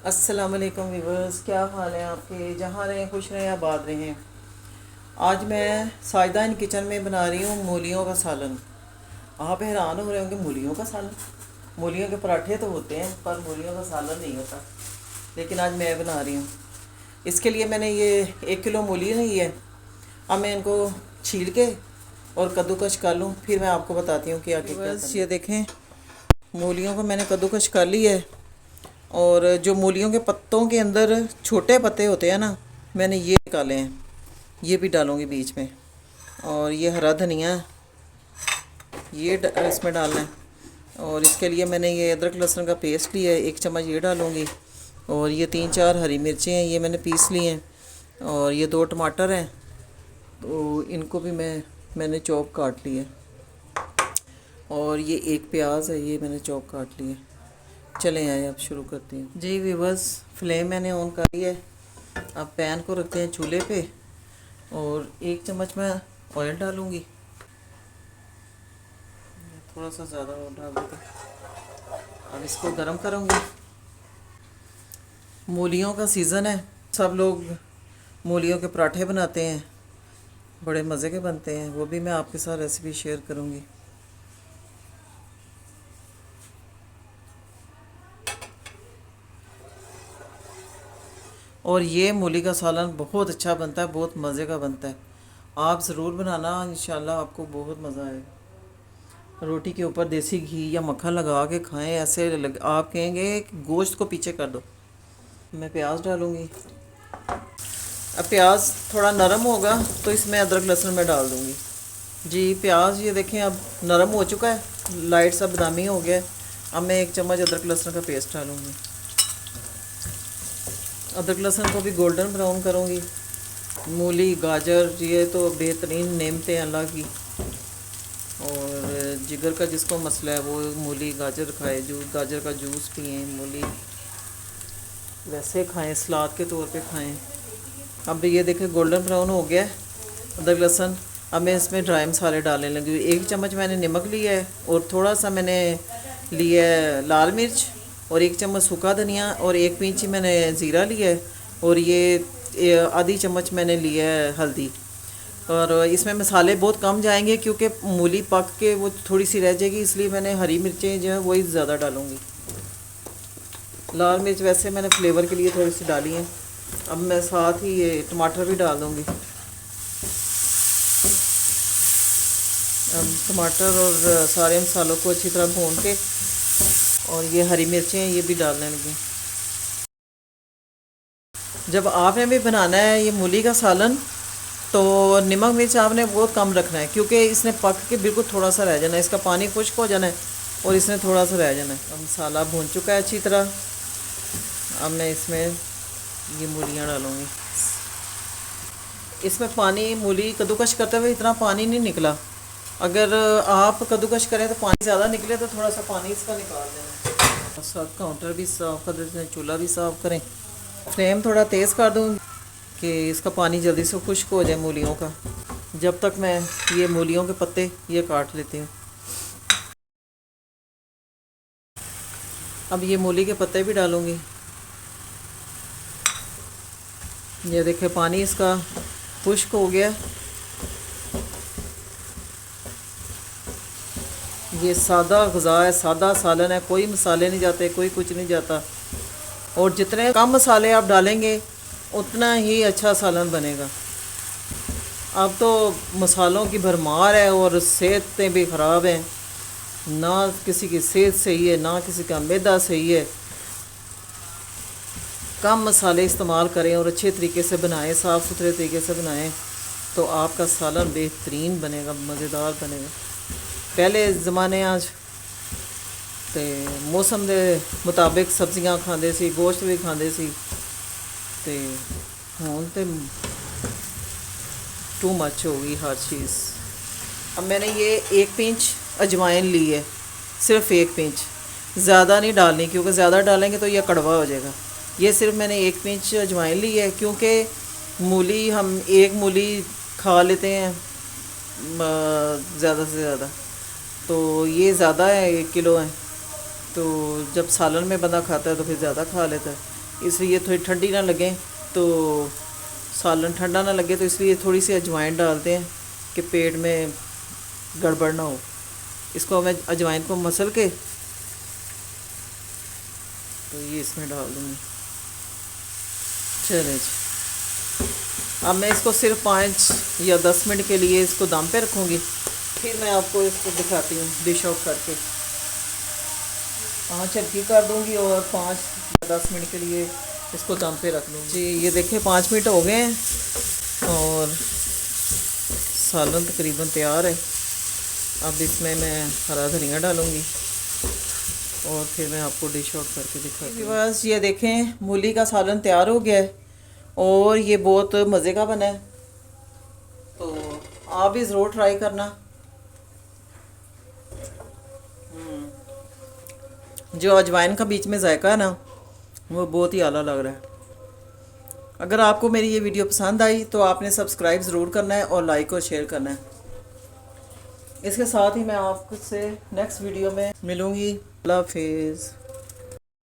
अस्सलाम वालेकुम व्यूवर्स, क्या हाल है आपके। जहाँ रहें खुश रहें, आबाद रहें। आज मैं साजदा इन किचन में बना रही हूँ मूलियों का सालन। आप हैरान हो रहे होंगे, मूलियों का सालन? मूलियों के पराठे तो होते हैं पर मूलियों का सालन नहीं होता, लेकिन आज मैं बना रही हूँ। इसके लिए मैंने ये 1 किलो मूली ली है। अब मैं इनको छील के और कद्दूकश कर लूँ, फिर मैं आपको बताती हूँ कि आगे क्या करना है। ये देखें, मूलियों को मैंने कद्दूकश कर ली है। और जो मूलियों के पत्तों के अंदर छोटे पत्ते होते हैं ना, मैंने ये निकाले हैं, ये भी डालूंगी बीच में। और ये हरा धनिया ये इसमें डालना है। और इसके लिए मैंने ये अदरक लहसुन का पेस्ट लिया है, 1 चम्मच ये डालूंगी। और ये 3-4 हरी मिर्चें हैं, ये मैंने पीस ली हैं। और ये 2 टमाटर हैं, तो इनको भी मैंने चॉप काट लिया है। और ये 1 प्याज है, ये मैंने चॉप काट लिया है। चलें आए, अब शुरू करते हैं जी व्यूवर्स। फ्लेम मैंने ऑन कर दिया है। अब पैन को रखते हैं चूल्हे पे और 1 चम्मच मैं ऑयल डालूंगी। थोड़ा सा ज़्यादा और डाल देते। अब इसको गरम करूंगी। मूलियों का सीज़न है, सब लोग मूलियों के पराठे बनाते हैं, बड़े मज़े के बनते हैं। वो भी मैं आपके साथ रेसिपी शेयर करूंगी। और ये मूली का सालन बहुत अच्छा बनता है, बहुत मज़े का बनता है। आप ज़रूर बनाना, इंशाल्लाह आपको बहुत मज़ा आएगा। रोटी के ऊपर देसी घी या मक्खन लगा के खाएं, आप कहेंगे कि गोश्त को पीछे कर दो। मैं प्याज डालूँगी। अब प्याज थोड़ा नरम होगा तो इसमें अदरक लहसुन मैं डाल दूँगी जी। प्याज ये देखें अब नरम हो चुका है, लाइट सा बादामी हो गया है। अब मैं 1 चम्मच अदरक लहसुन का पेस्ट डालूँगी। अदरक लहसुन को भी गोल्डन ब्राउन करूँगी। मूली गाजर ये तो बेहतरीन नेमतें हैं अल्लाह की। और जिगर का जिसको मसला है वो मूली गाजर खाए, गाजर का जूस पिए, मूली वैसे खाएं, सलाद के तौर पे खाएं। अब ये देखें गोल्डन ब्राउन हो गया है अदरक लहसुन। अब मैं इसमें ड्राई मसाले डालने लगी। 1 चम्मच मैंने नमक लिया है और थोड़ा सा मैंने लिया है लाल मिर्च और 1 चम्मच सूखा धनिया और 1 पिंच मैंने ज़ीरा लिया है। और ये आधी चम्मच मैंने लिया है हल्दी। और इसमें मसाले बहुत कम जाएंगे क्योंकि मूली पक के वो थोड़ी सी रह जाएगी, इसलिए मैंने हरी मिर्चें जो है वही ज़्यादा डालूँगी। लाल मिर्च वैसे मैंने फ्लेवर के लिए थोड़ी सी डाली हैं। अब मैं साथ ही ये टमाटर भी डाल दूँगी। अब टमाटर और सारे मसालों को अच्छी तरह भून के और ये हरी मिर्चें ये भी डालने लगी। जब आपने भी बनाना है ये मूली का सालन तो नमक मिर्च आपने बहुत कम रखना है, क्योंकि इसने पक के बिल्कुल थोड़ा सा रह जाना है, इसका पानी खुश्क हो जाना है और इसने थोड़ा सा रह जाना है। अब मसाला भून चुका है अच्छी तरह। अब मैं इसमें ये मूलियाँ डालूँगी। इसमें पानी मूली कद्दूकश करते हुए इतना पानी नहीं निकला। अगर आप कद्दूकश करें तो पानी ज़्यादा निकले तो थोड़ा सा पानी इसका निकाल देना। साथ काउंटर भी साफ़ कर देते हैं, चूल्हा भी साफ़ करें। फ्लेम थोड़ा तेज़ कर दूँगी कि इसका पानी जल्दी से खुश्क हो जाए मूलियों का। जब तक मैं ये मूलियों के पत्ते ये काट लेती हूँ। अब ये मूली के पत्ते भी डालूँगी। ये देखिए पानी इसका खुश्क हो गया। ये सादा ग़िज़ा है, सादा सालन है, कोई मसाले नहीं जाते, कोई कुछ नहीं जाता। और जितने कम मसाले आप डालेंगे उतना ही अच्छा सालन बनेगा। अब तो मसालों की भरमार है और सेहतें भी ख़राब हैं, ना किसी की सेहत सही है ना किसी का मैदा सही है। कम मसाले इस्तेमाल करें और अच्छे तरीके से बनाएं, साफ़ सुथरे तरीके से बनाएं तो आपका सालन बेहतरीन बनेगा, मज़ेदार बनेगा। पहले ज़माने आज तो मौसम के मुताबिक सब्जियां खाते सी, गोश्त भी खाते सी, ते हुण ते टू मच हो गई हर चीज़। अब मैंने ये 1 पिंच अजवाइन ली है, सिर्फ 1 पिंच, ज़्यादा नहीं डालनी क्योंकि ज़्यादा डालेंगे तो यह कड़वा हो जाएगा। ये सिर्फ मैंने 1 पिंच अजवाइन ली है, क्योंकि मूली हम 1 मूली खा लेते हैं ज़्यादा से ज़्यादा, तो ये ज़्यादा है, 1 किलो है। तो जब सालन में बंदा खाता है तो फिर ज़्यादा खा लेता है, इसलिए थोड़ी ठंडी ना लगे, तो सालन ठंडा ना लगे, तो इसलिए थोड़ी सी अजवाइन डालते हैं कि पेट में गड़बड़ ना हो। इसको मैं अजवाइन को मसल के तो ये इसमें डाल दूँगी। चले जी, अब मैं इसको सिर्फ 5 या 10 मिनट के लिए इसको दम पे रखूँगी, फिर मैं आपको इसको दिखाती हूँ डिश आउट करके। आँच हल्की कर दूँगी और 5 या 10 मिनट के लिए इसको दम पे रख लूँगी। जी ये देखिए 5 मिनट हो गए हैं और सालन तकरीबन तैयार है। अब इसमें मैं हरा धनिया डालूँगी और फिर मैं आपको डिश आउट करके दिखाती हूँ। बस ये देखें मूली का सालन तैयार हो गया है और ये बहुत मज़े का बना है, तो आप भी ज़रूर ट्राई करना। जो अजवाइन का बीच में जायका है ना, वो बहुत ही आला लग रहा है। अगर आपको मेरी ये वीडियो पसंद आई तो आपने सब्सक्राइब ज़रूर करना है और लाइक और शेयर करना है। इसके साथ ही मैं आपसे नेक्स्ट वीडियो में मिलूँगी। अल्लाह हाफिज़।